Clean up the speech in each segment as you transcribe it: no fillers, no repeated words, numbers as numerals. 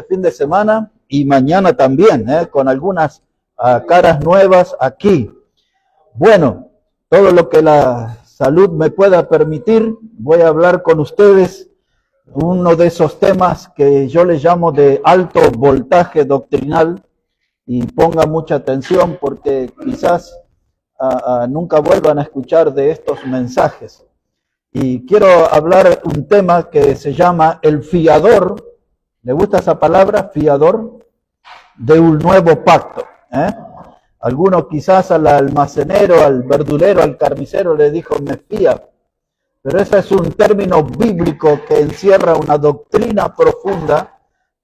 fin de semana y mañana también, con algunas caras nuevas aquí. Bueno, todo lo que la salud me pueda permitir, voy a hablar con ustedes uno de esos temas que yo les llamo de alto voltaje doctrinal, y ponga mucha atención porque quizás nunca vuelvan a escuchar de estos mensajes. Y quiero hablar un tema que se llama el fiador. ¿Le gusta esa palabra, fiador? De un nuevo pacto. Algunos quizás al almacenero, al verdulero, al carnicero le dijo me fía. Pero ese es un término bíblico que encierra una doctrina profunda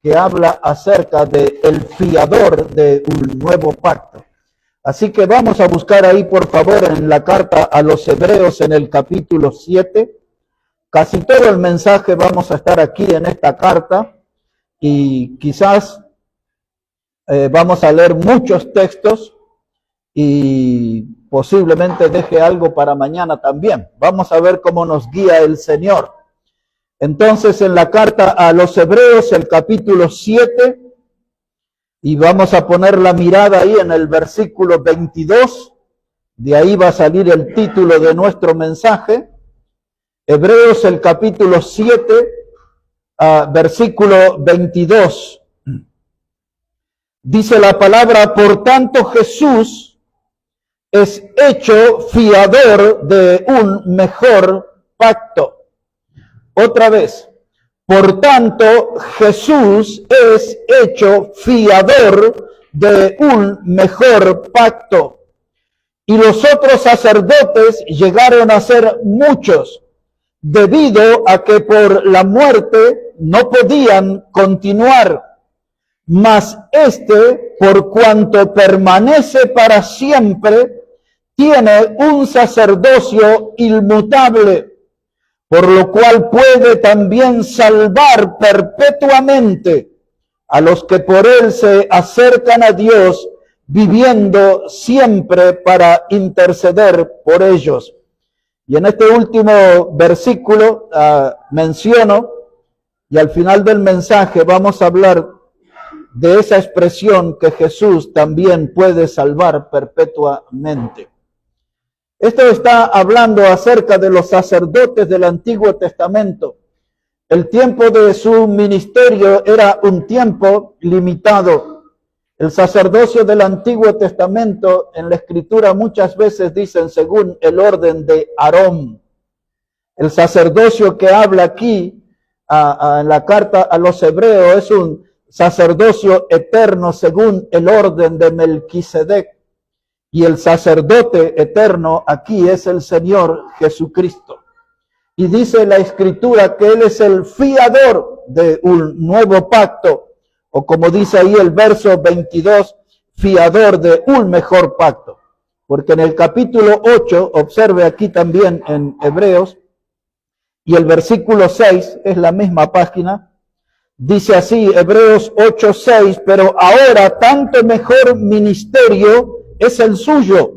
que habla acerca de el fiador de un nuevo pacto. Así que vamos a buscar ahí, por favor, en la carta a los Hebreos en el capítulo 7. Casi todo el mensaje vamos a estar aquí en esta carta y quizás vamos a leer muchos textos y posiblemente deje algo para mañana también. Vamos a ver cómo nos guía el Señor. Entonces, en la carta a los Hebreos, el capítulo 7, y vamos a poner la mirada ahí en el versículo 22, de ahí va a salir el título de nuestro mensaje. Hebreos, el capítulo 7, versículo 22. Dice la palabra, por tanto Jesús es hecho fiador de un mejor pacto. Otra vez, por tanto, Jesús es hecho fiador de un mejor pacto. Y los otros sacerdotes llegaron a ser muchos, debido a que por la muerte no podían continuar. Mas este, por cuanto permanece para siempre, tiene un sacerdocio inmutable, por lo cual puede también salvar perpetuamente a los que por él se acercan a Dios, viviendo siempre para interceder por ellos. Y en este último versículo menciono, y al final del mensaje vamos a hablar de esa expresión que Jesús también puede salvar perpetuamente. Esto está hablando acerca de los sacerdotes del Antiguo Testamento. El tiempo de su ministerio era un tiempo limitado. El sacerdocio del Antiguo Testamento en la Escritura muchas veces dicen según el orden de Aarón. El sacerdocio que habla aquí en la carta a los Hebreos es un sacerdocio eterno según el orden de Melquisedec. Y el sacerdote eterno aquí es el Señor Jesucristo. Y dice la Escritura que Él es el fiador de un nuevo pacto, o como dice ahí el verso 22, fiador de un mejor pacto. Porque en el capítulo 8, observe aquí también en Hebreos, y el versículo 6 es la misma página, dice así, Hebreos 8:6, pero ahora tanto mejor ministerio es el suyo,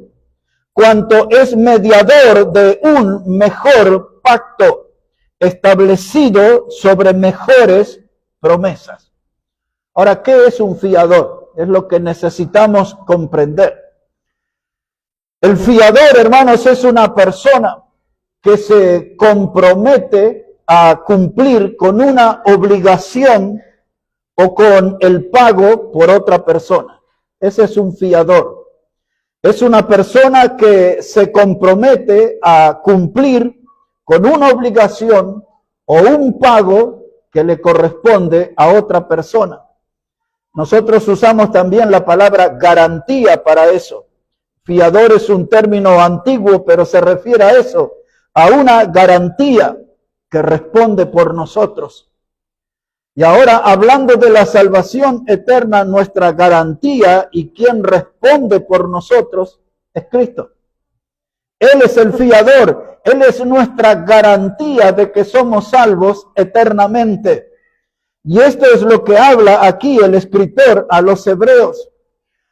cuanto es mediador de un mejor pacto, establecido sobre mejores promesas. Ahora, ¿qué es un fiador? Es lo que necesitamos comprender. El fiador, hermanos, es una persona que se compromete a cumplir con una obligación o con el pago por otra persona. Ese es un fiador. Es una persona que se compromete a cumplir con una obligación o un pago que le corresponde a otra persona. Nosotros usamos también la palabra garantía para eso. Fiador es un término antiguo, pero se refiere a eso, a una garantía que responde por nosotros. Y ahora, hablando de la salvación eterna, nuestra garantía y quien responde por nosotros es Cristo. Él es el fiador, Él es nuestra garantía de que somos salvos eternamente. Y esto es lo que habla aquí el escritor a los Hebreos.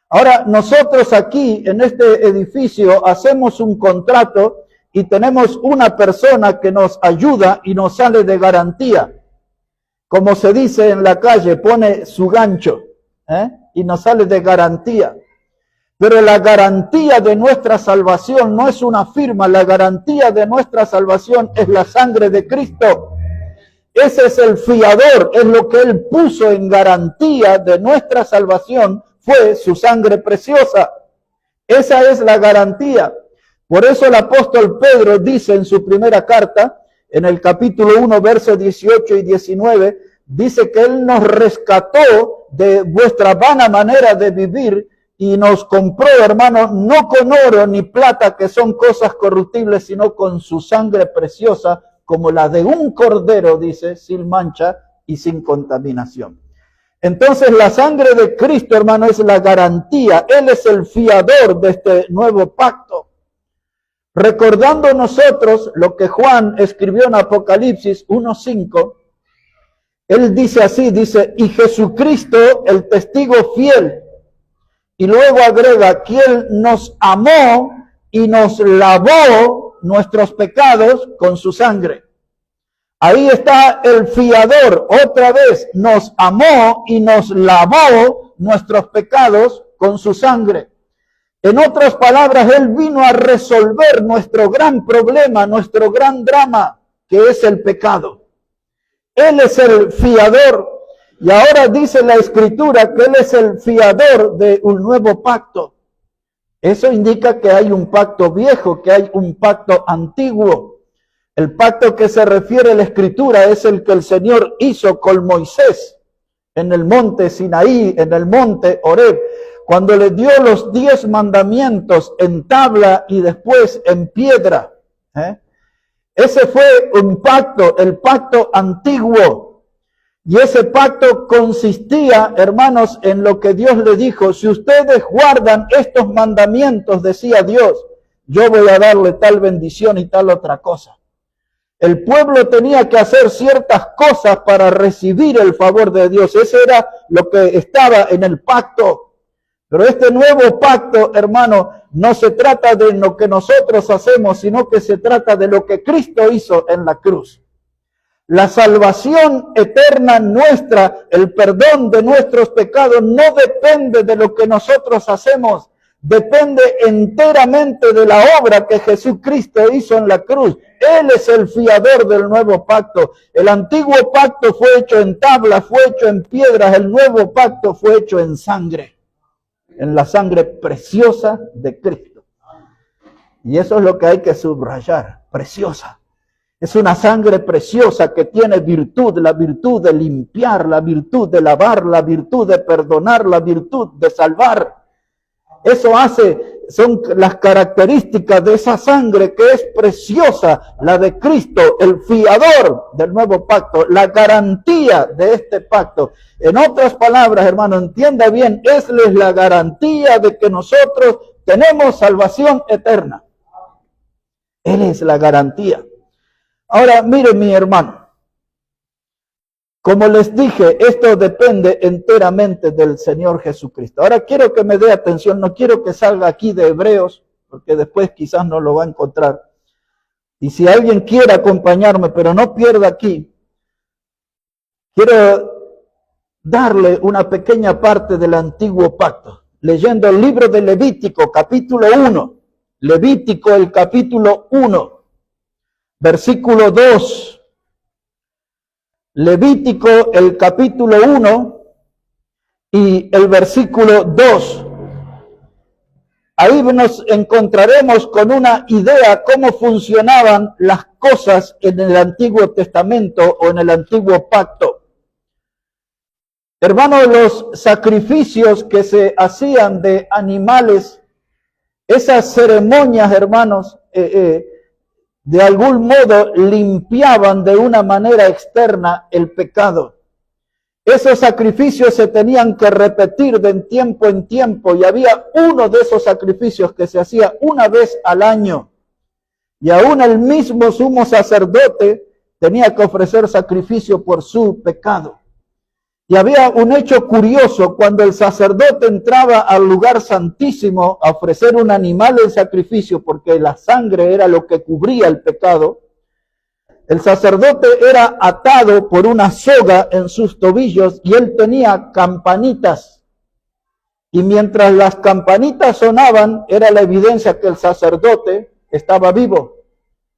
Ahora, nosotros aquí en este edificio hacemos un contrato y tenemos una persona que nos ayuda y nos sale de garantía. como se dice en la calle, pone su gancho, y nos sale de garantía. Pero la garantía de nuestra salvación no es una firma, la garantía de nuestra salvación es la sangre de Cristo. Ese es el fiador, es lo que Él puso en garantía de nuestra salvación, fue su sangre preciosa. Esa es la garantía. Por eso el apóstol Pedro dice en su primera carta, en el capítulo 1, versos 18 y 19, dice que Él nos rescató de vuestra vana manera de vivir y nos compró, hermanos, no con oro ni plata, que son cosas corruptibles, sino con su sangre preciosa, como la de un cordero, dice, sin mancha y sin contaminación. Entonces la sangre de Cristo, hermano, es la garantía. Él es el fiador de este nuevo pacto. Recordando nosotros lo que Juan escribió en Apocalipsis 1:5, él dice así, dice, y Jesucristo, el testigo fiel, y luego agrega, quien nos amó y nos lavó nuestros pecados con su sangre. Ahí está el fiador, otra vez, nos amó y nos lavó nuestros pecados con su sangre. En otras palabras, Él vino a resolver nuestro gran problema, nuestro gran drama, que es el pecado. Él es el fiador. Y ahora dice la Escritura que Él es el fiador de un nuevo pacto. Eso indica que hay un pacto viejo, que hay un pacto antiguo. El pacto que se refiere a la Escritura es el que el Señor hizo con Moisés en el monte Sinaí, en el monte Horeb, cuando le dio los 10 mandamientos en tabla y después en piedra. Ese fue un pacto, el pacto antiguo. Y ese pacto consistía, hermanos, en lo que Dios le dijo, si ustedes guardan estos mandamientos, decía Dios, yo voy a darle tal bendición y tal otra cosa. El pueblo tenía que hacer ciertas cosas para recibir el favor de Dios. Ese era lo que estaba en el pacto. Pero este nuevo pacto, hermano, no se trata de lo que nosotros hacemos, sino que se trata de lo que Cristo hizo en la cruz. La salvación eterna nuestra, el perdón de nuestros pecados, no depende de lo que nosotros hacemos, depende enteramente de la obra que Jesucristo hizo en la cruz. Él es el fiador del nuevo pacto. El antiguo pacto fue hecho en tabla, fue hecho en piedras, el nuevo pacto fue hecho en sangre, en la sangre preciosa de Cristo. Y eso es lo que hay que subrayar, preciosa. Es una sangre preciosa que tiene virtud, la virtud de limpiar, la virtud de lavar, la virtud de perdonar, la virtud de salvar. Eso son las características de esa sangre que es preciosa, la de Cristo, el fiador del nuevo pacto, la garantía de este pacto. En otras palabras, hermano, entienda bien, es la garantía de que nosotros tenemos salvación eterna. Él es la garantía. Ahora, mire mi hermano, como les dije, esto depende enteramente del Señor Jesucristo. Ahora quiero que me dé atención, no quiero que salga aquí de Hebreos, porque después quizás no lo va a encontrar. Y si alguien quiere acompañarme, pero no pierda aquí, quiero darle una pequeña parte del antiguo pacto, leyendo el libro de Levítico, capítulo 1. Levítico, el capítulo 1. Versículo 2, Levítico, el capítulo 1 y el versículo 2. Ahí nos encontraremos con una idea cómo funcionaban las cosas en el Antiguo Testamento o en el Antiguo Pacto. Hermanos, los sacrificios que se hacían de animales, esas ceremonias, hermanos, de algún modo limpiaban de una manera externa el pecado. Esos sacrificios se tenían que repetir de tiempo en tiempo y había uno de esos sacrificios que se hacía una vez al año. Y aún el mismo sumo sacerdote tenía que ofrecer sacrificio por su pecado. Y había un hecho curioso, cuando el sacerdote entraba al lugar santísimo a ofrecer un animal en sacrificio, porque la sangre era lo que cubría el pecado, El sacerdote era atado por una soga en sus tobillos y él tenía campanitas. Y mientras las campanitas sonaban, era la evidencia que el sacerdote estaba vivo.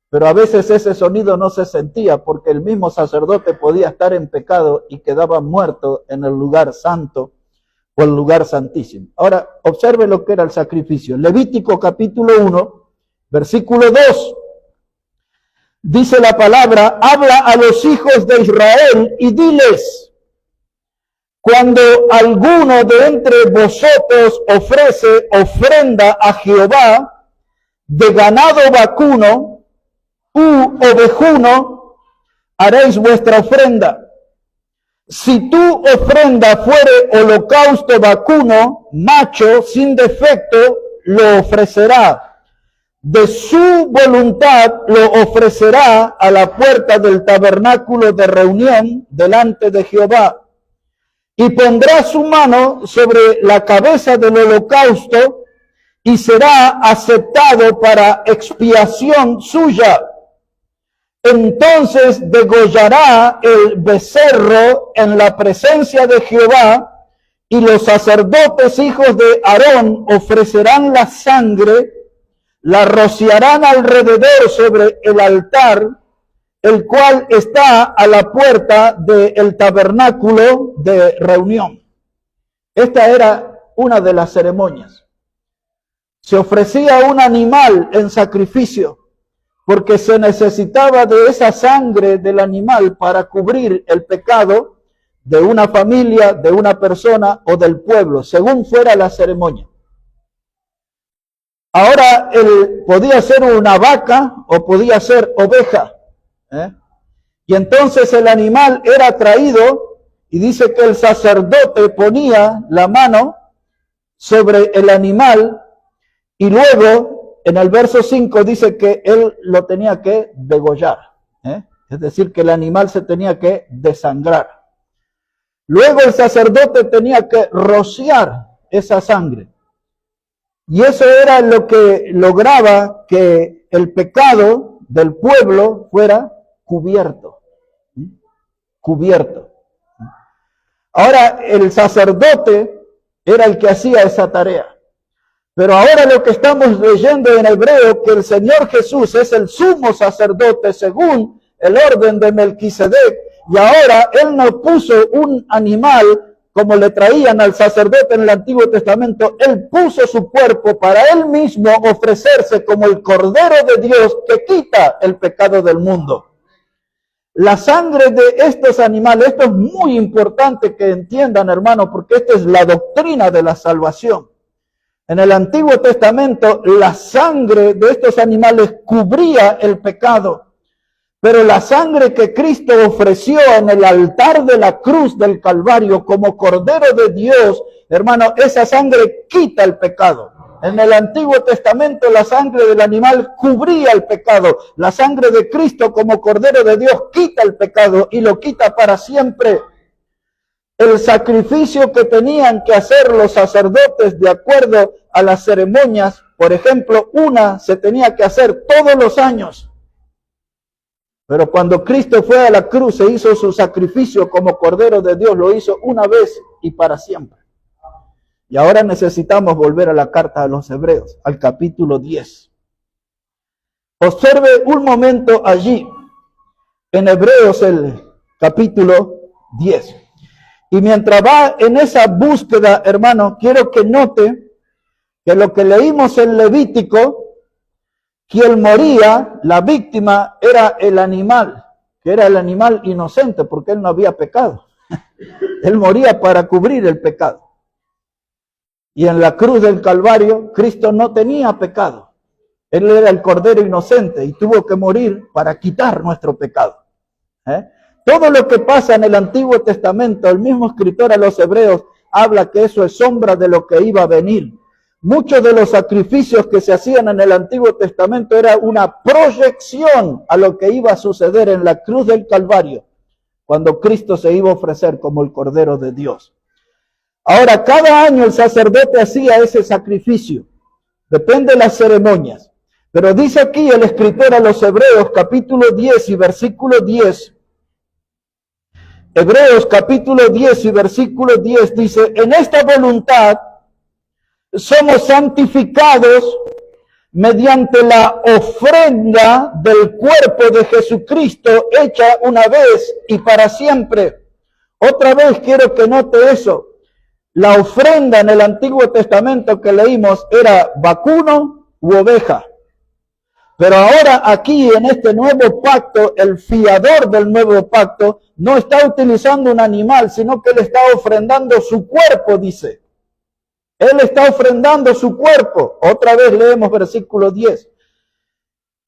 Pero a veces ese sonido no se sentía porque el mismo sacerdote podía estar en pecado y quedaba muerto en el lugar santo o el lugar santísimo. Ahora, observe lo que era el sacrificio. Levítico capítulo 1, versículo 2. Dice la palabra, habla a los hijos de Israel y diles, cuando alguno de entre vosotros ofrece ofrenda a Jehová de ganado vacuno u ovejuno, haréis vuestra ofrenda. Si tu ofrenda fuere holocausto vacuno, macho, sin defecto, lo ofrecerá. De su voluntad lo ofrecerá a la puerta del tabernáculo de reunión delante de Jehová. Y pondrá su mano sobre la cabeza del holocausto y será aceptado para expiación suya. Entonces degollará el becerro en la presencia de Jehová y los sacerdotes hijos de Aarón ofrecerán la sangre, la rociarán alrededor sobre el altar, el cual está a la puerta del tabernáculo de reunión. Esta era una de las ceremonias. Se ofrecía un animal en sacrificio porque se necesitaba de esa sangre del animal para cubrir el pecado de una familia, de una persona o del pueblo, según fuera la ceremonia. Ahora, podía ser una vaca o podía ser oveja. Y entonces el animal era traído y dice que el sacerdote ponía la mano sobre el animal y luego en el verso 5 dice que él lo tenía que degollar. Es decir, que el animal se tenía que desangrar. Luego el sacerdote tenía que rociar esa sangre. Y eso era lo que lograba que el pecado del pueblo fuera cubierto. Cubierto. Ahora el sacerdote era el que hacía esa tarea. Pero ahora lo que estamos leyendo en hebreo, que el Señor Jesús es el sumo sacerdote según el orden de Melquisedec, y ahora Él no puso un animal como le traían al sacerdote en el Antiguo Testamento. Él puso su cuerpo para Él mismo ofrecerse como el Cordero de Dios que quita el pecado del mundo. La sangre de estos animales, esto es muy importante que entiendan, hermano, porque esta es la doctrina de la salvación. En el Antiguo Testamento, la sangre de estos animales cubría el pecado. Pero la sangre que Cristo ofreció en el altar de la cruz del Calvario como Cordero de Dios, hermano, esa sangre quita el pecado. En el Antiguo Testamento la sangre del animal cubría el pecado. La sangre de Cristo como Cordero de Dios quita el pecado y lo quita para siempre. El sacrificio que tenían que hacer los sacerdotes de acuerdo a las ceremonias, por ejemplo, una se tenía que hacer todos los años. Pero cuando Cristo fue a la cruz e hizo su sacrificio como Cordero de Dios, lo hizo una vez y para siempre. Y ahora necesitamos volver a la carta a los Hebreos, al capítulo 10. Observe un momento allí, en Hebreos el capítulo 10. Y mientras va en esa búsqueda, hermano, quiero que note que lo que leímos en Levítico, quien moría, la víctima, era el animal, que era el animal inocente, porque él no había pecado. Él moría para cubrir el pecado. Y en la cruz del Calvario, Cristo no tenía pecado. Él era el Cordero inocente y tuvo que morir para quitar nuestro pecado. Todo lo que pasa en el Antiguo Testamento, el mismo escritor a los Hebreos habla que eso es sombra de lo que iba a venir. Muchos de los sacrificios que se hacían en el Antiguo Testamento era una proyección a lo que iba a suceder en la cruz del Calvario, cuando Cristo se iba a ofrecer como el Cordero de Dios. Ahora, cada año el sacerdote hacía ese sacrificio. Depende de las ceremonias. Pero dice aquí el escritor a los Hebreos, capítulo 10 y versículo 10. Hebreos capítulo 10 y versículo 10 dice, en esta voluntad somos santificados mediante la ofrenda del cuerpo de Jesucristo hecha una vez y para siempre. Otra vez quiero que note eso. La ofrenda en el Antiguo Testamento que leímos era vacuno u oveja. Pero ahora aquí en este nuevo pacto, el fiador del nuevo pacto no está utilizando un animal, sino que él está ofrendando su cuerpo, dice. Él está ofrendando su cuerpo. Otra vez leemos versículo 10.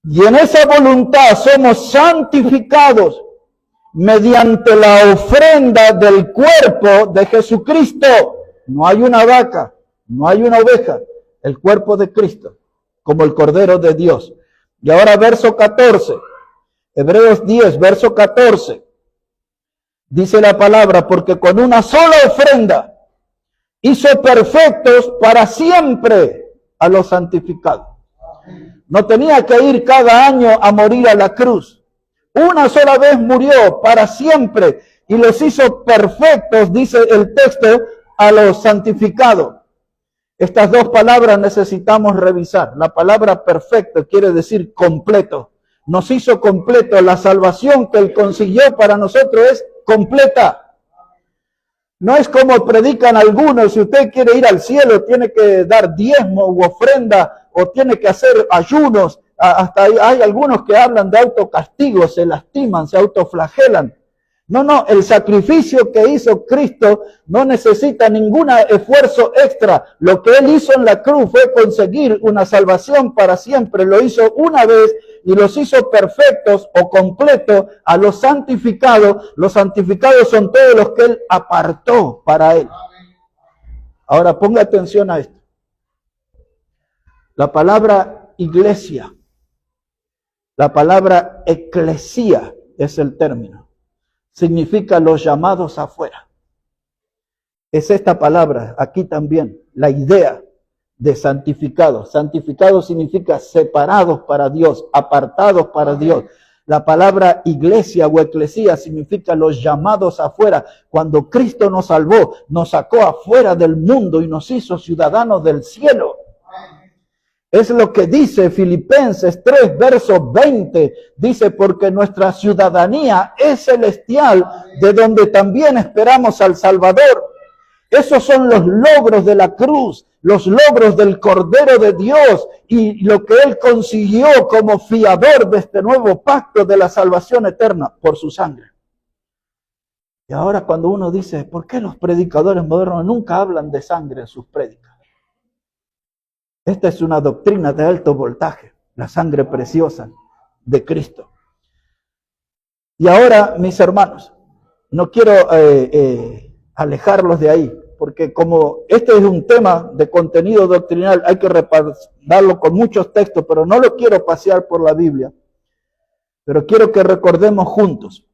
Y en esa voluntad somos santificados mediante la ofrenda del cuerpo de Jesucristo. No hay una vaca, no hay una oveja, el cuerpo de Cristo, como el Cordero de Dios. Y ahora verso 14, Hebreos 10, verso 14, dice la palabra, porque con una sola ofrenda hizo perfectos para siempre a los santificados. No tenía que ir cada año a morir a la cruz. Una sola vez murió para siempre y los hizo perfectos, dice el texto, a los santificados. Estas dos palabras necesitamos revisar. La palabra perfecto quiere decir completo. Nos hizo completo. La salvación que Él consiguió para nosotros es completa. No es como predican algunos, si usted quiere ir al cielo tiene que dar diezmo u ofrenda o tiene que hacer ayunos. Hasta hay algunos que hablan de autocastigo, se lastiman, se autoflagelan. No, el sacrificio que hizo Cristo no necesita ningún esfuerzo extra. Lo que Él hizo en la cruz fue conseguir una salvación para siempre. Lo hizo una vez y los hizo perfectos o completos a los santificados. Los santificados son todos los que Él apartó para Él. Ahora ponga atención a esto. La palabra iglesia, la palabra eclesía es el término. Significa los llamados afuera. Es esta palabra aquí también, la idea de santificados. Santificados significa separados para Dios, apartados para Dios. La palabra iglesia o eclesía significa los llamados afuera. Cuando Cristo nos salvó, nos sacó afuera del mundo y nos hizo ciudadanos del cielo. Es lo que dice Filipenses 3, verso 20. Dice, porque nuestra ciudadanía es celestial, de donde también esperamos al Salvador. Esos son los logros de la cruz, los logros del Cordero de Dios y lo que Él consiguió como fiador de este nuevo pacto de la salvación eterna por su sangre. Y ahora cuando uno dice, ¿por qué los predicadores modernos nunca hablan de sangre en sus prédicas? Esta es una doctrina de alto voltaje, la sangre preciosa de Cristo. Y ahora, mis hermanos, no quiero alejarlos de ahí, porque como este es un tema de contenido doctrinal, hay que darlo con muchos textos, pero no lo quiero pasear por la Biblia. Pero quiero que recordemos juntos,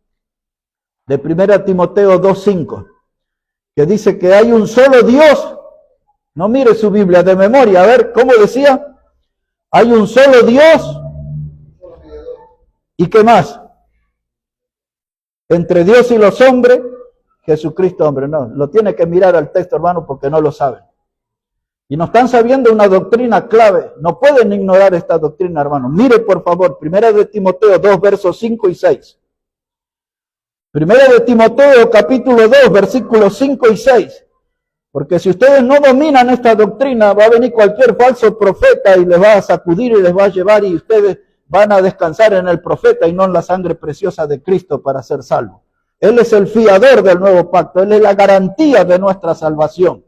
de 1 Timoteo 2:5, que dice que hay un solo Dios. No mire su Biblia de memoria, a ver, ¿cómo decía? Hay un solo Dios. ¿Y qué más? Entre Dios y los hombres, Jesucristo hombre. No, lo tiene que mirar al texto, hermano, porque no lo saben. Y no están sabiendo una doctrina clave. No pueden ignorar esta doctrina, hermano. Mire, por favor, 1 Timoteo 2, versos 5 y 6. 1 Timoteo, capítulo 2, versículos 5 y 6. Porque si ustedes no dominan esta doctrina, va a venir cualquier falso profeta y les va a sacudir y les va a llevar y ustedes van a descansar en el profeta y no en la sangre preciosa de Cristo para ser salvos. Él es el fiador del nuevo pacto, Él es la garantía de nuestra salvación.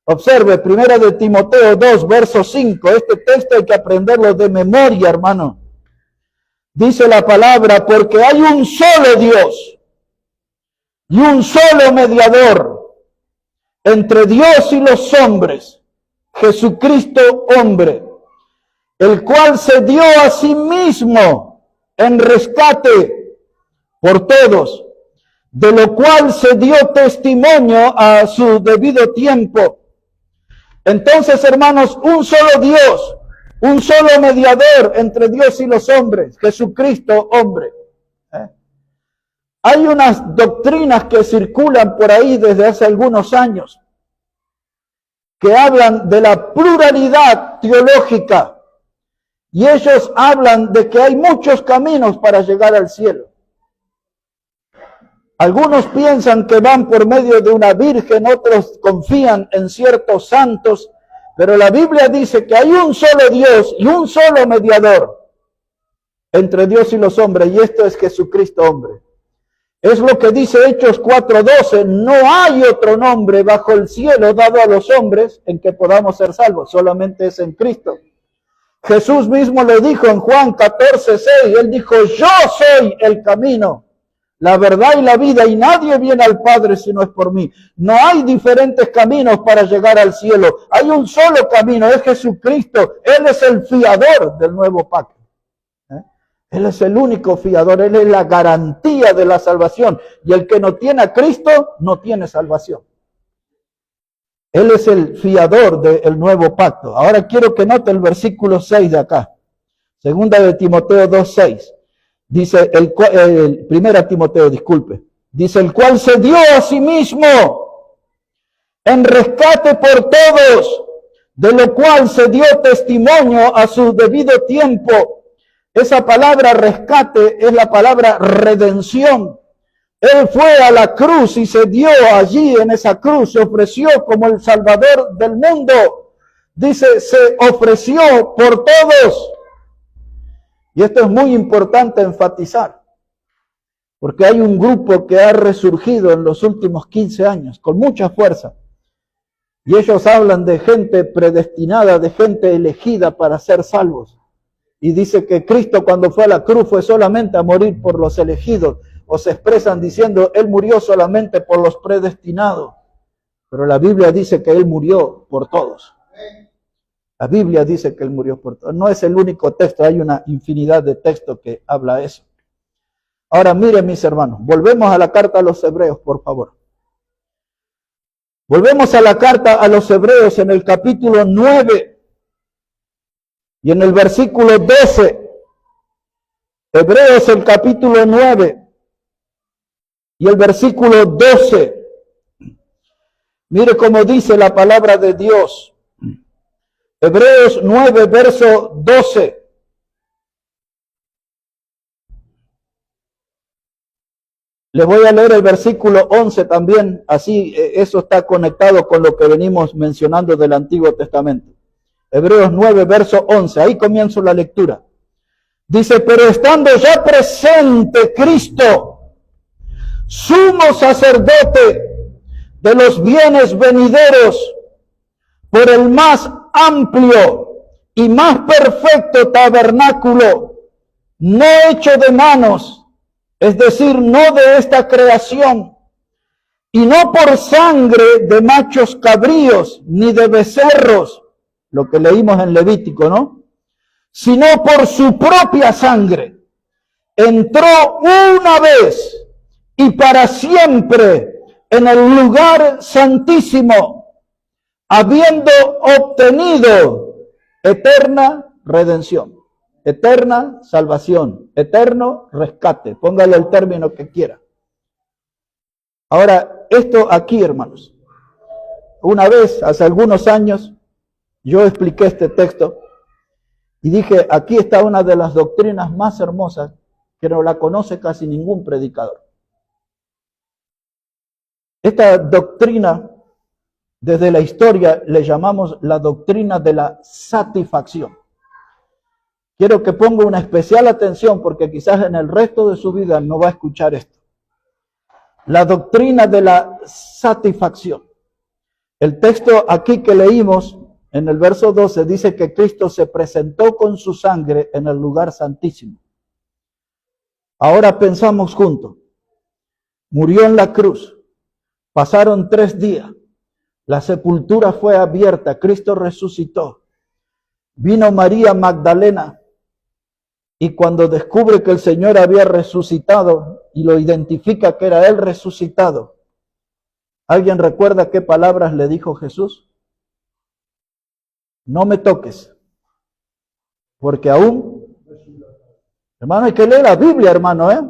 Observe, 1 Timoteo 2, verso 5, este texto hay que aprenderlo de memoria, hermano. Dice la palabra, porque hay un solo Dios y un solo mediador entre Dios y los hombres, Jesucristo hombre, el cual se dio a sí mismo en rescate por todos, de lo cual se dio testimonio a su debido tiempo. Entonces, hermanos, un solo Dios, Un solo mediador entre Dios y los hombres, Jesucristo hombre. Hay unas doctrinas que circulan por ahí desde hace algunos años que hablan de la pluralidad teológica y ellos hablan de que hay muchos caminos para llegar al cielo. Algunos piensan que van por medio de una virgen, otros confían en ciertos santos, pero la Biblia dice que hay un solo Dios y un solo mediador entre Dios y los hombres, y esto es Jesucristo hombre. Es lo que dice Hechos 4:12, no hay otro nombre bajo el cielo dado a los hombres en que podamos ser salvos, solamente es en Cristo. Jesús mismo lo dijo en Juan 14:6, él dijo, yo soy el camino, la verdad y la vida, y nadie viene al Padre si no es por mí. No hay diferentes caminos para llegar al cielo, hay un solo camino, es Jesucristo, Él es el fiador del nuevo pacto. Él es el único fiador, Él es la garantía de la salvación. Y el que no tiene a Cristo, no tiene salvación. Él es el fiador del nuevo pacto. Ahora quiero que note el versículo 6 de acá. Segunda de Timoteo 2:6. Dice, primera Timoteo, disculpe. Dice, el cual se dio a sí mismo en rescate por todos, de lo cual se dio testimonio a su debido tiempo. Esa palabra rescate es la palabra redención. Él fue a la cruz y se dio allí en esa cruz, se ofreció como el Salvador del mundo. Dice, se ofreció por todos. Y esto es muy importante enfatizar, porque hay un grupo que ha resurgido en los últimos 15 años con mucha fuerza. Y ellos hablan de gente predestinada, de gente elegida para ser salvos. Y dice que Cristo cuando fue a la cruz fue solamente a morir por los elegidos. O se expresan diciendo, Él murió solamente por los predestinados. Pero la Biblia dice que Él murió por todos. La Biblia dice que Él murió por todos. No es el único texto, hay una infinidad de textos que habla eso. Ahora miren mis hermanos, volvemos a la carta a los Hebreos, por favor. Volvemos a la carta a los Hebreos en el capítulo 9. Y en el versículo 12, Hebreos el capítulo 9 y el versículo 12, mire cómo dice la palabra de Dios. Hebreos 9, verso 12. Les voy a leer el versículo 11 también, así eso está conectado con lo que venimos mencionando del Antiguo Testamento. Hebreos 9, verso 11, ahí comienzo la lectura. Dice, pero estando ya presente Cristo, sumo sacerdote de los bienes venideros, por el más amplio y más perfecto tabernáculo, no hecho de manos, es decir, no de esta creación, y no por sangre de machos cabríos, ni de becerros, lo que leímos en Levítico, ¿no? Sino por su propia sangre. Entró una vez y para siempre en el lugar santísimo, habiendo obtenido eterna redención, eterna salvación, eterno rescate. Póngale el término que quiera. Ahora, esto aquí, hermanos, una vez, hace algunos años, yo expliqué este texto y dije, aquí está una de las doctrinas más hermosas que no la conoce casi ningún predicador. Esta doctrina, desde la historia, le llamamos la doctrina de la satisfacción. Quiero que ponga una especial atención porque quizás en el resto de su vida no va a escuchar esto. La doctrina de la satisfacción. El texto aquí que leímos en el verso 12 dice que Cristo se presentó con su sangre en el lugar santísimo. Ahora pensamos juntos. Murió en la cruz. Pasaron 3 días. La sepultura fue abierta. Cristo resucitó. Vino María Magdalena. Y cuando descubre que el Señor había resucitado y lo identifica que era Él resucitado, ¿alguien recuerda qué palabras le dijo Jesús? No me toques, Porque aún, hermano, hay que leer la Biblia, hermano, ¿eh?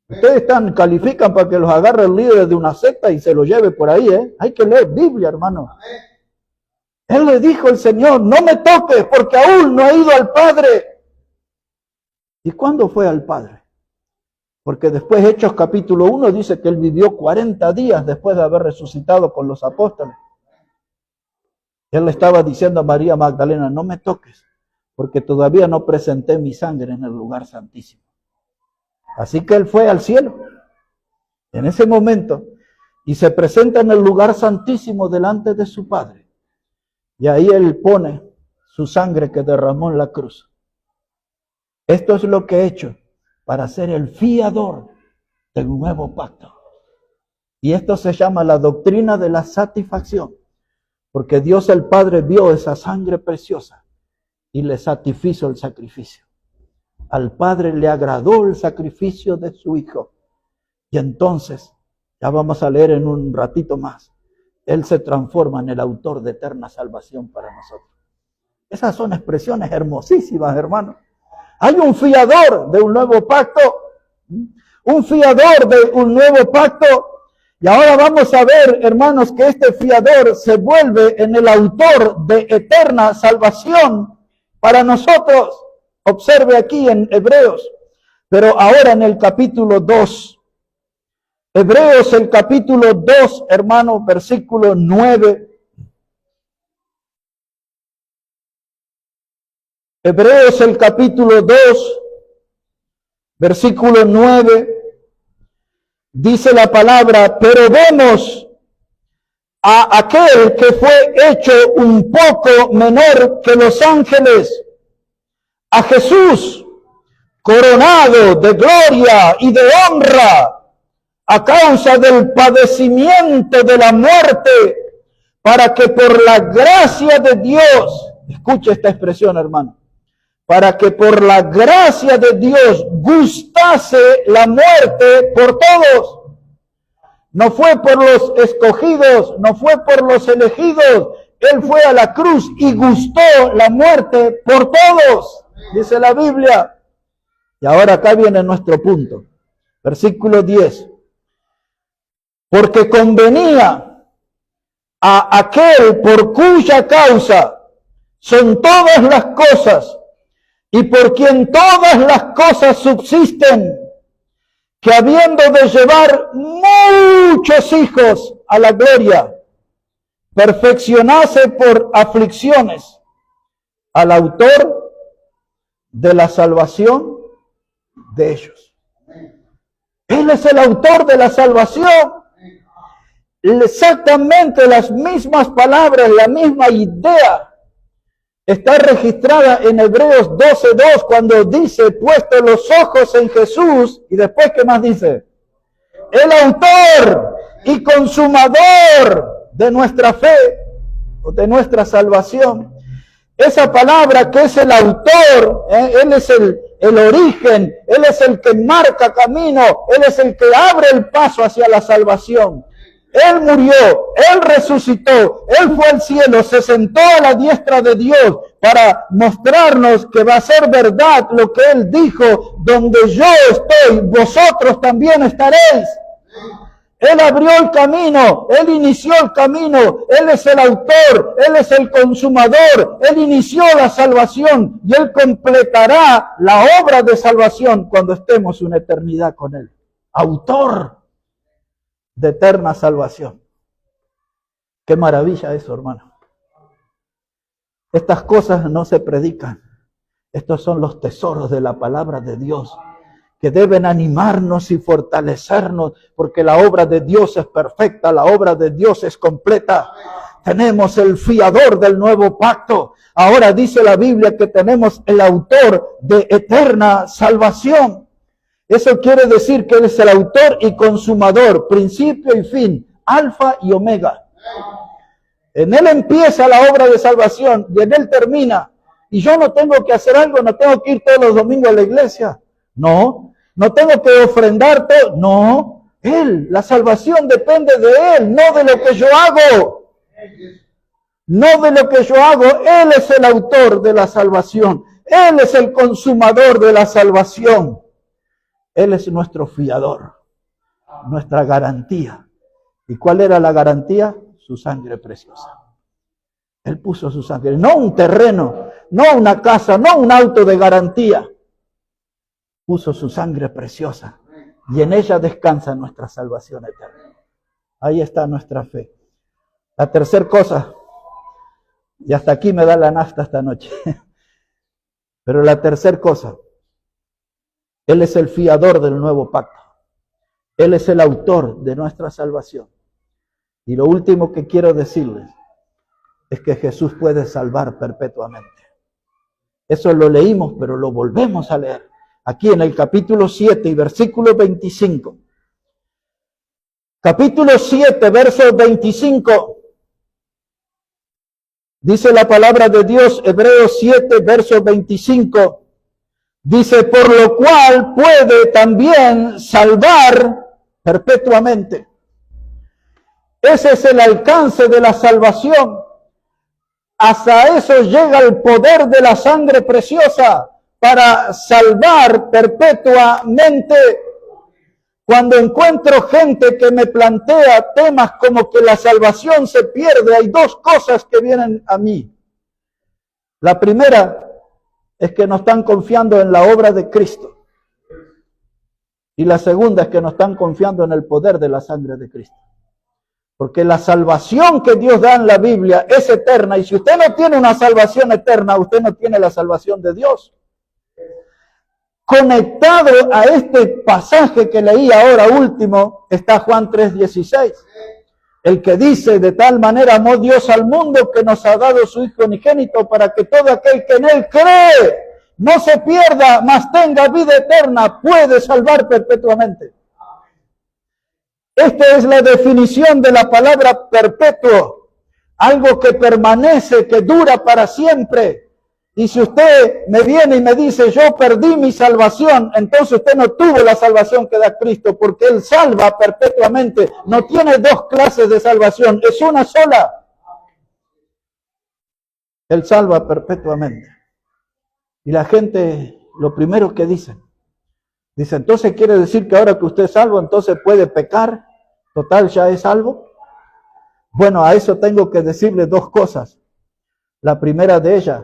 Ustedes califican para que los agarre el líder de una secta y se los lleve por ahí, ¿eh? Hay que leer Biblia, hermano. Él le dijo al Señor, no me toques porque aún no he ido al Padre. ¿Y cuándo fue al Padre? Porque después Hechos capítulo 1 dice que él vivió 40 días después de haber resucitado con los apóstoles. Él le estaba diciendo a María Magdalena, no me toques, porque todavía no presenté mi sangre en el lugar santísimo. Así que él fue al cielo en ese momento y se presenta en el lugar santísimo delante de su Padre. Y ahí él pone su sangre que derramó en la cruz. Esto es lo que he hecho para ser el fiador del nuevo pacto. Y esto se llama la doctrina de la satisfacción, porque Dios el Padre vio esa sangre preciosa y le satisfizo el sacrificio. Al Padre le agradó el sacrificio de su Hijo. Y entonces, ya vamos a leer en un ratito más, Él se transforma en el autor de eterna salvación para nosotros. Esas son expresiones hermosísimas, hermanos. Hay un fiador de un nuevo pacto, un fiador de un nuevo pacto. Y ahora vamos a ver, hermanos, que este fiador se vuelve en el autor de eterna salvación para nosotros. Observe aquí en Hebreos, pero ahora en el capítulo 2. Hebreos el capítulo 2, hermano, versículo 9. Hebreos el capítulo 2, versículo 9. Dice la palabra, pero vemos a aquel que fue hecho un poco menor que los ángeles, a Jesús, coronado de gloria y de honra, a causa del padecimiento de la muerte, para que por la gracia de Dios, escuche esta expresión, hermano, para que por la gracia de Dios gustase la muerte por todos. No fue por los escogidos, no fue por los elegidos. Él fue a la cruz y gustó la muerte por todos, dice la Biblia. Y ahora acá viene nuestro punto. Versículo 10. Porque convenía a aquel por cuya causa son todas las cosas, y por quien todas las cosas subsisten, que habiendo de llevar muchos hijos a la gloria, perfeccionase por aflicciones al autor de la salvación de ellos. Él es el autor de la salvación. Exactamente las mismas palabras, la misma idea está registrada en Hebreos 12:2 cuando dice, puesto los ojos en Jesús, y después, ¿qué más dice? El autor y consumador de nuestra fe, o de nuestra salvación. Esa palabra que es el autor, Él es el origen, Él es el que marca camino, Él es el que abre el paso hacia la salvación. Él murió, Él resucitó, Él fue al cielo, se sentó a la diestra de Dios para mostrarnos que va a ser verdad lo que Él dijo, donde yo estoy, vosotros también estaréis. Él abrió el camino, Él inició el camino, Él es el autor, Él es el consumador, Él inició la salvación y Él completará la obra de salvación cuando estemos una eternidad con Él. Autor de eterna salvación. Qué maravilla eso, hermano. Estas cosas no se predican. Estos son los tesoros de la palabra de Dios, que deben animarnos y fortalecernos, porque la obra de Dios es perfecta, la obra de Dios es completa. Tenemos el fiador del nuevo pacto. Ahora dice la Biblia que tenemos el autor de eterna salvación. Eso quiere decir que Él es el autor y consumador, principio y fin, alfa y omega. En Él empieza la obra de salvación y en Él termina. Y yo no tengo que hacer algo, no tengo que ir todos los domingos a la iglesia. No tengo que ofrendar todo. No, Él, la salvación depende de Él, no de lo que yo hago. No de lo que yo hago, Él es el autor de la salvación. Él es el consumador de la salvación. Él es nuestro fiador, nuestra garantía. ¿Y cuál era la garantía? Su sangre preciosa. Él puso su sangre, no un terreno, no una casa, no un auto de garantía. Puso su sangre preciosa y en ella descansa nuestra salvación eterna. Ahí está nuestra fe. La tercera cosa, y hasta aquí me da la nafta esta noche, pero la tercera cosa, Él es el fiador del nuevo pacto. Él es el autor de nuestra salvación. Y lo último que quiero decirles es que Jesús puede salvar perpetuamente. Eso lo leímos, pero lo volvemos a leer. Aquí en el capítulo 7 y versículo 25. Capítulo 7, verso 25. Dice la palabra de Dios, Hebreos 7, verso 25. Dice, por lo cual puede también salvar perpetuamente. Ese es el alcance de la salvación. Hasta eso llega el poder de la sangre preciosa para salvar perpetuamente. Cuando encuentro gente que me plantea temas como que la salvación se pierde, hay dos cosas que vienen a mí. La primera es que no están confiando en la obra de Cristo. Y la segunda es que no están confiando en el poder de la sangre de Cristo. Porque la salvación que Dios da en la Biblia es eterna. Y si usted no tiene una salvación eterna, usted no tiene la salvación de Dios. Conectado a este pasaje que leí ahora último, está Juan 3:16. El que dice, de tal manera amó Dios al mundo que nos ha dado su Hijo unigénito para que todo aquel que en Él cree no se pierda, mas tenga vida eterna, puede salvar perpetuamente. Esta es la definición de la palabra perpetuo. Algo que permanece, que dura para siempre. Y si usted me viene y me dice, yo perdí mi salvación, entonces usted no tuvo la salvación que da Cristo, porque Él salva perpetuamente. No tiene dos clases de salvación, es una sola. Él salva perpetuamente. Y la gente, lo primero que dice, entonces quiere decir que ahora que usted es salvo, entonces puede pecar. Total, ya es salvo. Bueno, a eso tengo que decirle dos cosas. La primera de ellas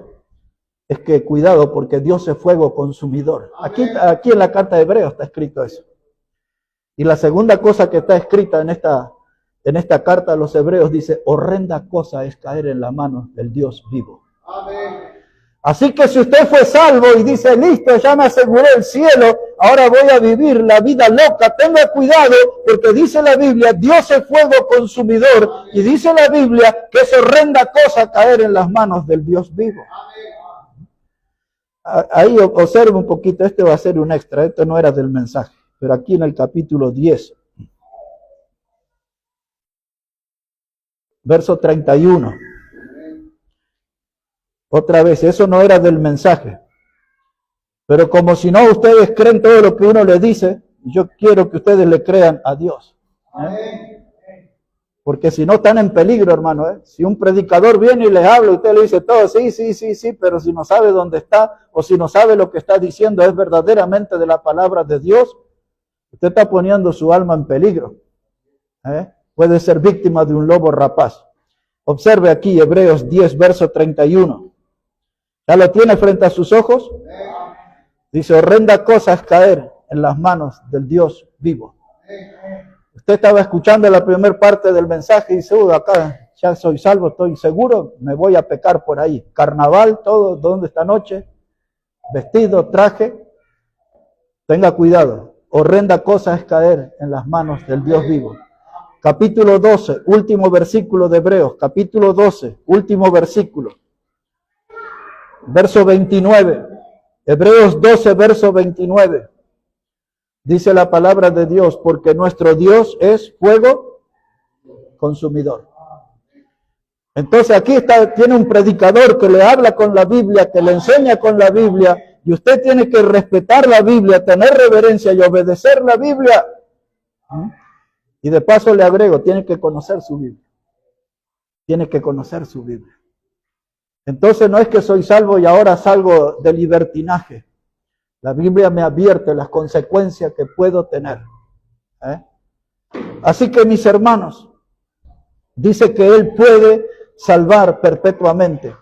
es que cuidado, porque Dios es fuego consumidor. Aquí en la carta de Hebreos está escrito eso. Y la segunda cosa que está escrita en esta carta a los Hebreos dice, horrenda cosa es caer en la mano del Dios vivo. Amén. Así que si usted fue salvo y dice, listo, ya me aseguré el cielo, ahora voy a vivir la vida loca, tenga cuidado, porque dice la Biblia, Dios es fuego consumidor, y dice la Biblia que es horrenda cosa caer en las manos del Dios vivo. Ahí observe un poquito, este va a ser un extra, esto no era del mensaje, pero aquí en el capítulo 10, verso 31. Otra vez, eso no era del mensaje. Pero como si no ustedes creen todo lo que uno le dice, yo quiero que ustedes le crean a Dios. Porque si no están en peligro, hermano. Si un predicador viene y les habla y usted le dice todo, sí, pero si no sabe dónde está o si no sabe lo que está diciendo es verdaderamente de la palabra de Dios, usted está poniendo su alma en peligro. Puede ser víctima de un lobo rapaz. Observe aquí Hebreos 10, verso 31. ¿Ya lo tiene frente a sus ojos? Dice, horrenda cosa es caer en las manos del Dios vivo. Usted estaba escuchando la primera parte del mensaje y dice, acá ya soy salvo, estoy seguro, me voy a pecar por ahí. Carnaval, todo, ¿dónde esta noche? Vestido, traje. Tenga cuidado, horrenda cosa es caer en las manos del Dios vivo. Capítulo 12, último versículo de Hebreos, capítulo 12, último versículo. Verso 29, Hebreos 12, verso 29. Dice la palabra de Dios, porque nuestro Dios es fuego consumidor. Entonces aquí tiene un predicador que le habla con la Biblia, que le enseña con la Biblia, y usted tiene que respetar la Biblia, tener reverencia y obedecer la Biblia. Y de paso le agrego, tiene que conocer su Biblia. Tiene que conocer su Biblia. Entonces no es que soy salvo y ahora salgo de libertinaje. La Biblia me advierte las consecuencias que puedo tener. Así que mis hermanos, dice que Él puede salvar perpetuamente.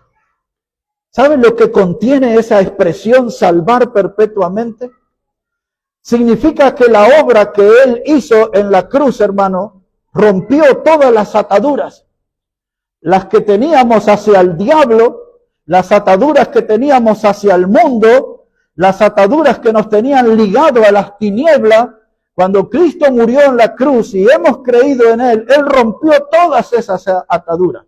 ¿Saben lo que contiene esa expresión salvar perpetuamente? Significa que la obra que Él hizo en la cruz, hermano, rompió todas las ataduras. Las que teníamos hacia el diablo, las ataduras que teníamos hacia el mundo, las ataduras que nos tenían ligado a las tinieblas. Cuando Cristo murió en la cruz y hemos creído en Él, Él rompió todas esas ataduras.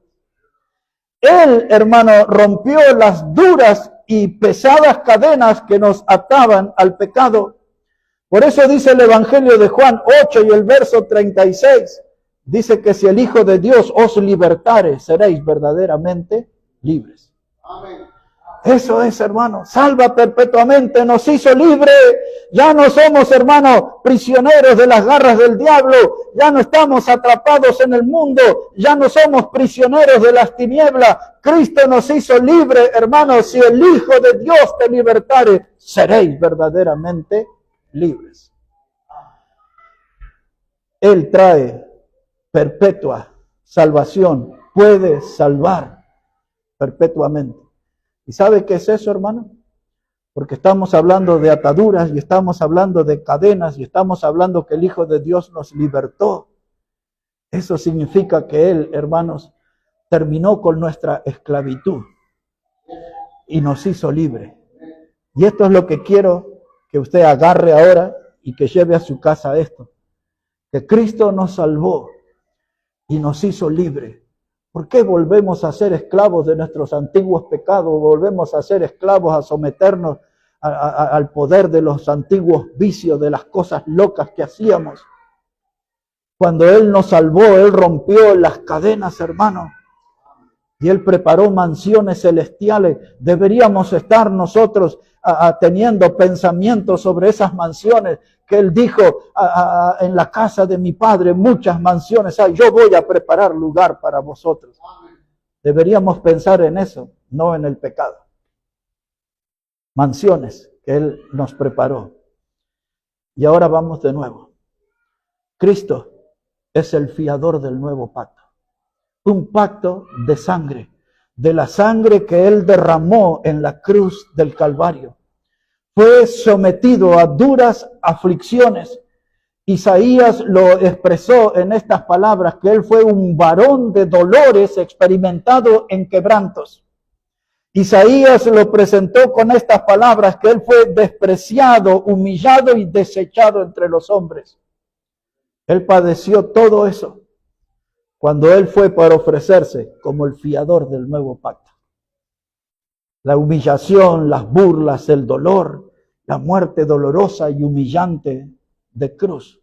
Él, hermano, rompió las duras y pesadas cadenas que nos ataban al pecado. Por eso dice el Evangelio de Juan 8 y el verso 36, dice que si el Hijo de Dios os libertare, seréis verdaderamente libres. Amén. Eso es, hermano, salva perpetuamente, nos hizo libre. Ya no somos, hermano, prisioneros de las garras del diablo. Ya no estamos atrapados en el mundo. Ya no somos prisioneros de las tinieblas. Cristo nos hizo libre, hermano. Si el Hijo de Dios te libertare, seréis verdaderamente libres. Él trae perpetua salvación. Puede salvar perpetuamente. ¿Y sabe qué es eso, hermano? Porque estamos hablando de ataduras y estamos hablando de cadenas y estamos hablando que el Hijo de Dios nos libertó. Eso significa que Él, hermanos, terminó con nuestra esclavitud y nos hizo libre. Y esto es lo que quiero que usted agarre ahora y que lleve a su casa esto. Que Cristo nos salvó y nos hizo libre. ¿Por qué volvemos a ser esclavos de nuestros antiguos pecados? Volvemos a ser esclavos, a someternos al poder de los antiguos vicios, de las cosas locas que hacíamos. Cuando Él nos salvó, Él rompió las cadenas, hermano. Y Él preparó mansiones celestiales. Deberíamos estar nosotros teniendo pensamientos sobre esas mansiones que Él dijo, en la casa de mi Padre muchas mansiones hay. Yo voy a preparar lugar para vosotros. Deberíamos pensar en eso, no en el pecado. Mansiones que Él nos preparó. Y ahora vamos de nuevo. Cristo es el fiador del nuevo pacto. Un pacto de sangre, de la sangre que Él derramó en la cruz del Calvario. Fue sometido a duras aflicciones. Isaías lo expresó en estas palabras, que Él fue un varón de dolores experimentado en quebrantos. Isaías lo presentó con estas palabras, que Él fue despreciado, humillado y desechado entre los hombres. Él padeció todo eso cuando Él fue para ofrecerse como el fiador del nuevo pacto. La humillación, las burlas, el dolor, la muerte dolorosa y humillante de cruz.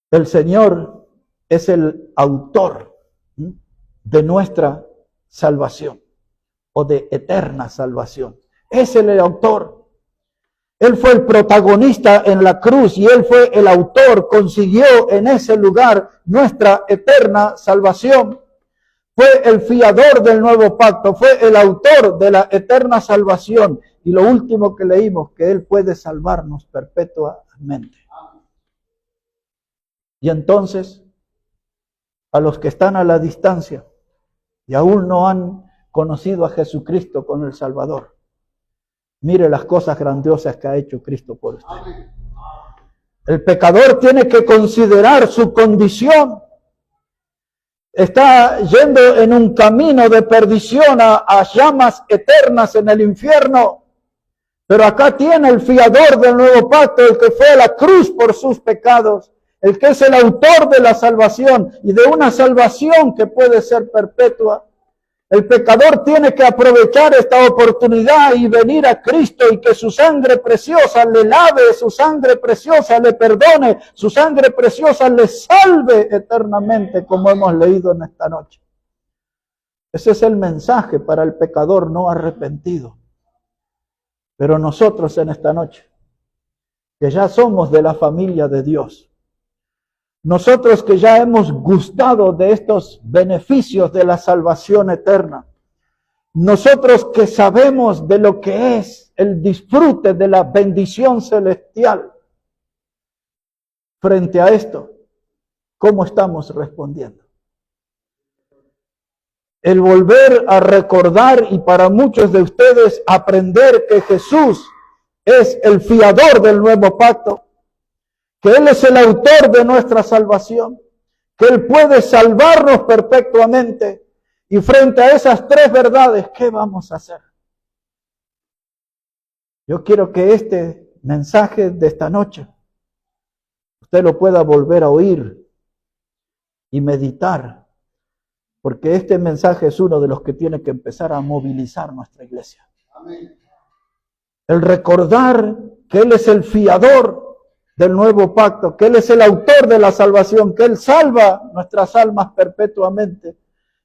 El Señor es el autor de nuestra salvación o de eterna salvación. Es el autor. Él fue el protagonista en la cruz y Él fue el autor, consiguió en ese lugar nuestra eterna salvación. Fue el fiador del nuevo pacto, fue el autor de la eterna salvación. Y lo último que leímos, que Él puede salvarnos perpetuamente. Y entonces, a los que están a la distancia y aún no han conocido a Jesucristo como el Salvador, mire las cosas grandiosas que ha hecho Cristo por usted. El pecador tiene que considerar su condición. Está yendo en un camino de perdición a llamas eternas en el infierno. Pero acá tiene el fiador del nuevo pacto, el que fue a la cruz por sus pecados, el que es el autor de la salvación y de una salvación que puede ser perpetua. El pecador tiene que aprovechar esta oportunidad y venir a Cristo y que su sangre preciosa le lave, su sangre preciosa le perdone, su sangre preciosa le salve eternamente, como hemos leído en esta noche. Ese es el mensaje para el pecador no arrepentido. Pero nosotros en esta noche, que ya somos de la familia de Dios, nosotros que ya hemos gustado de estos beneficios de la salvación eterna, nosotros que sabemos de lo que es el disfrute de la bendición celestial, frente a esto, ¿cómo estamos respondiendo? El volver a recordar, y para muchos de ustedes aprender que Jesús es el fiador del nuevo pacto, que Él es el autor de nuestra salvación, que Él puede salvarnos perpetuamente. Y frente a esas tres verdades, ¿qué vamos a hacer? Yo quiero que este mensaje de esta noche, usted lo pueda volver a oír y meditar, porque este mensaje es uno de los que tiene que empezar a movilizar nuestra iglesia. Amén. El recordar que Él es el fiador del nuevo pacto, que Él es el autor de la salvación, que Él salva nuestras almas perpetuamente.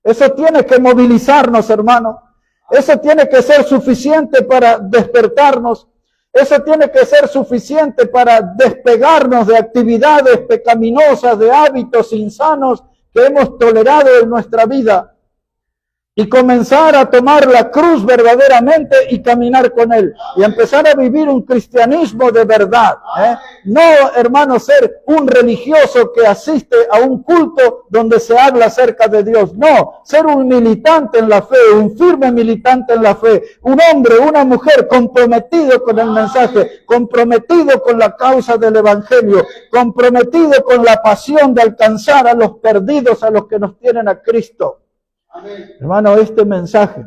Eso tiene que movilizarnos, hermano. Eso tiene que ser suficiente para despertarnos. Eso tiene que ser suficiente para despegarnos de actividades pecaminosas, de hábitos insanos que hemos tolerado en nuestra vida. Y comenzar a tomar la cruz verdaderamente y caminar con Él. Y empezar a vivir un cristianismo de verdad. No, hermano, ser un religioso que asiste a un culto donde se habla acerca de Dios. No, ser un militante en la fe, un firme militante en la fe. Un hombre, una mujer comprometido con el mensaje, comprometido con la causa del evangelio, comprometido con la pasión de alcanzar a los perdidos, a los que nos tienen a Cristo. Amén. Hermano, este mensaje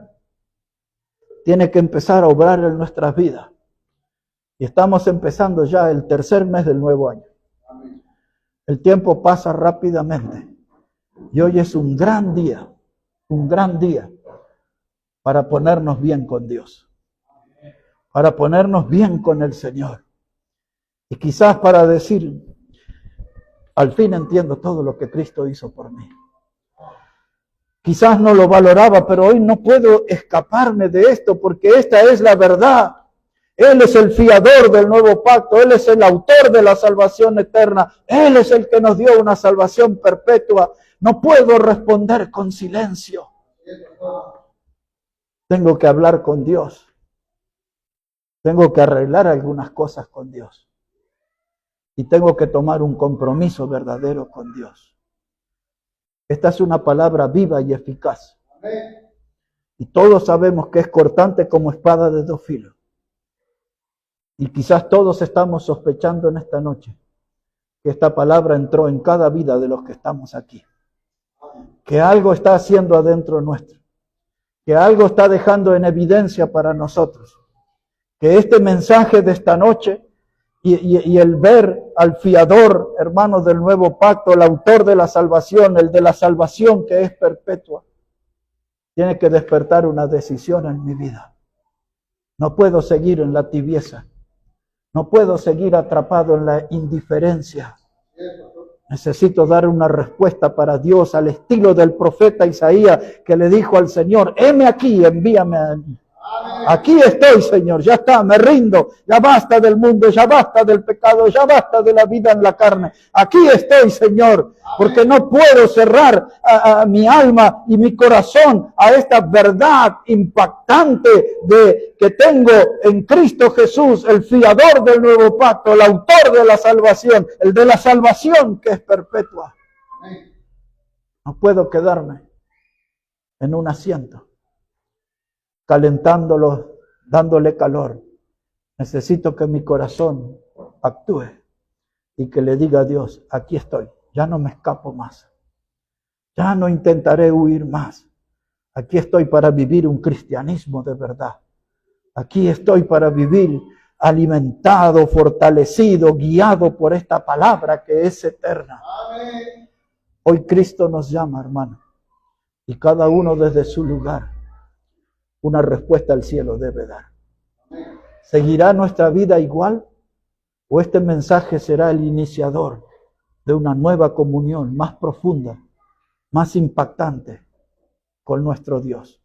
tiene que empezar a obrar en nuestras vidas. Y estamos empezando ya el tercer mes del nuevo año. Amén. El tiempo pasa rápidamente. Y hoy es un gran día para ponernos bien con Dios. Para ponernos bien con el Señor. Y quizás para decir, al fin entiendo todo lo que Cristo hizo por mí. Quizás no lo valoraba, pero hoy no puedo escaparme de esto porque esta es la verdad. Él es el fiador del nuevo pacto. Él es el autor de la salvación eterna. Él es el que nos dio una salvación perpetua. No puedo responder con silencio. Tengo que hablar con Dios. Tengo que arreglar algunas cosas con Dios. Y tengo que tomar un compromiso verdadero con Dios. Esta es una palabra viva y eficaz. Amén. Y todos sabemos que es cortante como espada de dos filos. Y quizás todos estamos sospechando en esta noche que esta palabra entró en cada vida de los que estamos aquí. Que algo está haciendo adentro nuestro. Que algo está dejando en evidencia para nosotros. Que este mensaje de esta noche y el ver al fiador, hermano, del nuevo pacto, el autor de la salvación, el de la salvación que es perpetua, tiene que despertar una decisión en mi vida. No puedo seguir en la tibieza. No puedo seguir atrapado en la indiferencia. Necesito dar una respuesta para Dios al estilo del profeta Isaías que le dijo al Señor, heme aquí, envíame a mí. Aquí estoy, Señor, ya está, me rindo, ya basta del mundo, ya basta del pecado, ya basta de la vida en la carne. Aquí estoy, Señor, porque no puedo cerrar a mi alma y mi corazón a esta verdad impactante que tengo en Cristo Jesús, el fiador del nuevo pacto, el autor de la salvación, el de la salvación que es perpetua. No puedo quedarme en un asiento calentándolo, dándole calor. Necesito que mi corazón actúe y que le diga a Dios, aquí estoy, ya no me escapo más. Ya no intentaré huir más. Aquí estoy para vivir un cristianismo de verdad. Aquí estoy para vivir alimentado, fortalecido, guiado por esta palabra que es eterna. Amén. Hoy Cristo nos llama, hermano, y cada uno desde su lugar. Una respuesta al cielo debe dar. ¿Seguirá nuestra vida igual? ¿O este mensaje será el iniciador de una nueva comunión más profunda, más impactante con nuestro Dios?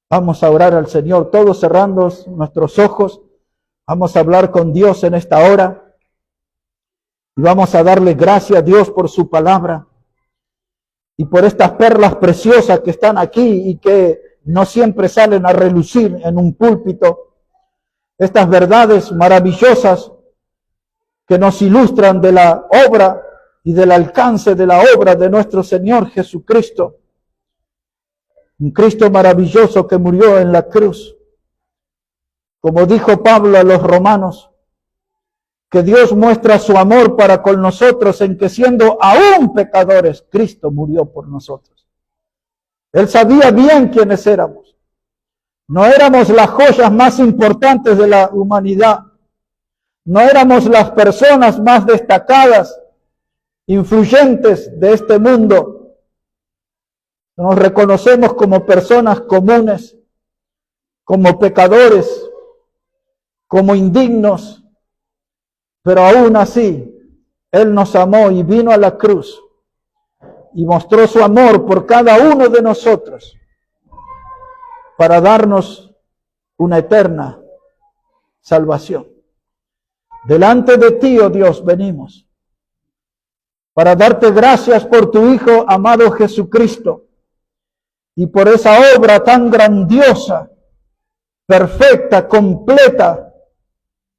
Vamos a orar al Señor, todos cerrando nuestros ojos. Vamos a hablar con Dios en esta hora. Y vamos a darle gracias a Dios por su palabra. Y por estas perlas preciosas que están aquí y que no siempre salen a relucir en un púlpito. Estas verdades maravillosas que nos ilustran de la obra y del alcance de la obra de nuestro Señor Jesucristo. Un Cristo maravilloso que murió en la cruz. Como dijo Pablo a los romanos, que Dios muestra su amor para con nosotros en que siendo aún pecadores, Cristo murió por nosotros. Él sabía bien quiénes éramos. No éramos las joyas más importantes de la humanidad. No éramos las personas más destacadas, influyentes de este mundo. Nos reconocemos como personas comunes, como pecadores, como indignos, pero aún así, Él nos amó y vino a la cruz y mostró su amor por cada uno de nosotros para darnos una eterna salvación. Delante de ti, oh Dios, venimos para darte gracias por tu Hijo amado Jesucristo y por esa obra tan grandiosa, perfecta, completa,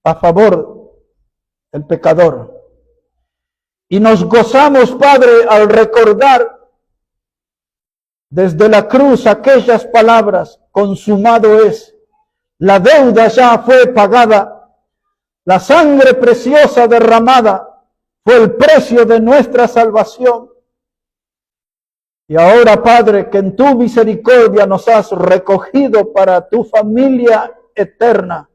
a favor del pecador. Y nos gozamos, Padre, al recordar desde la cruz aquellas palabras: consumado es, la deuda ya fue pagada, la sangre preciosa derramada fue el precio de nuestra salvación. Y ahora, Padre, que en tu misericordia nos has recogido para tu familia eterna,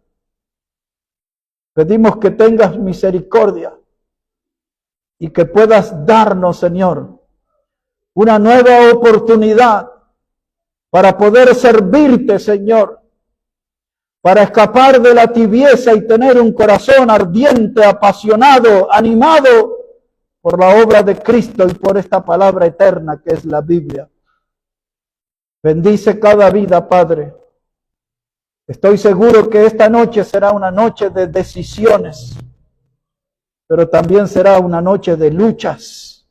pedimos que tengas misericordia y que puedas darnos, Señor, una nueva oportunidad para poder servirte, Señor, para escapar de la tibieza y tener un corazón ardiente, apasionado, animado por la obra de Cristo y por esta palabra eterna que es la Biblia. Bendice cada vida, Padre. Estoy seguro que esta noche será una noche de decisiones, pero también será una noche de luchas,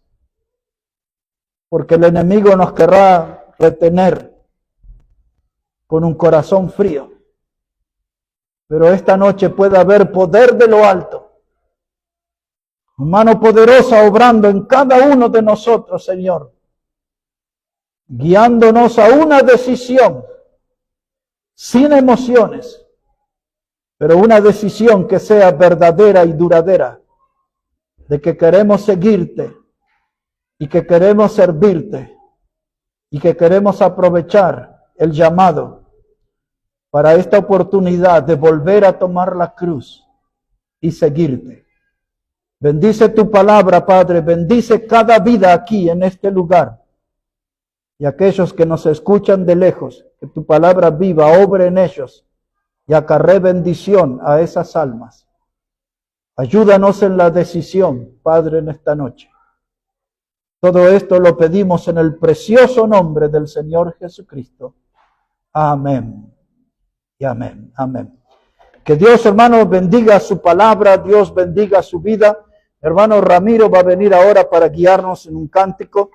porque el enemigo nos querrá retener con un corazón frío. Pero esta noche puede haber poder de lo alto, mano poderosa obrando en cada uno de nosotros, Señor, guiándonos a una decisión sin emociones, pero una decisión que sea verdadera y duradera, de que queremos seguirte y que queremos servirte y que queremos aprovechar el llamado para esta oportunidad de volver a tomar la cruz y seguirte. Bendice tu palabra, Padre, bendice cada vida aquí en este lugar y aquellos que nos escuchan de lejos, que tu palabra viva, obre en ellos y acarree bendición a esas almas. Ayúdanos en la decisión, Padre, en esta noche. Todo esto lo pedimos en el precioso nombre del Señor Jesucristo. Amén. Y amén. Amén. Que Dios, hermano, bendiga su palabra, Dios bendiga su vida. Hermano Ramiro va a venir ahora para guiarnos en un cántico.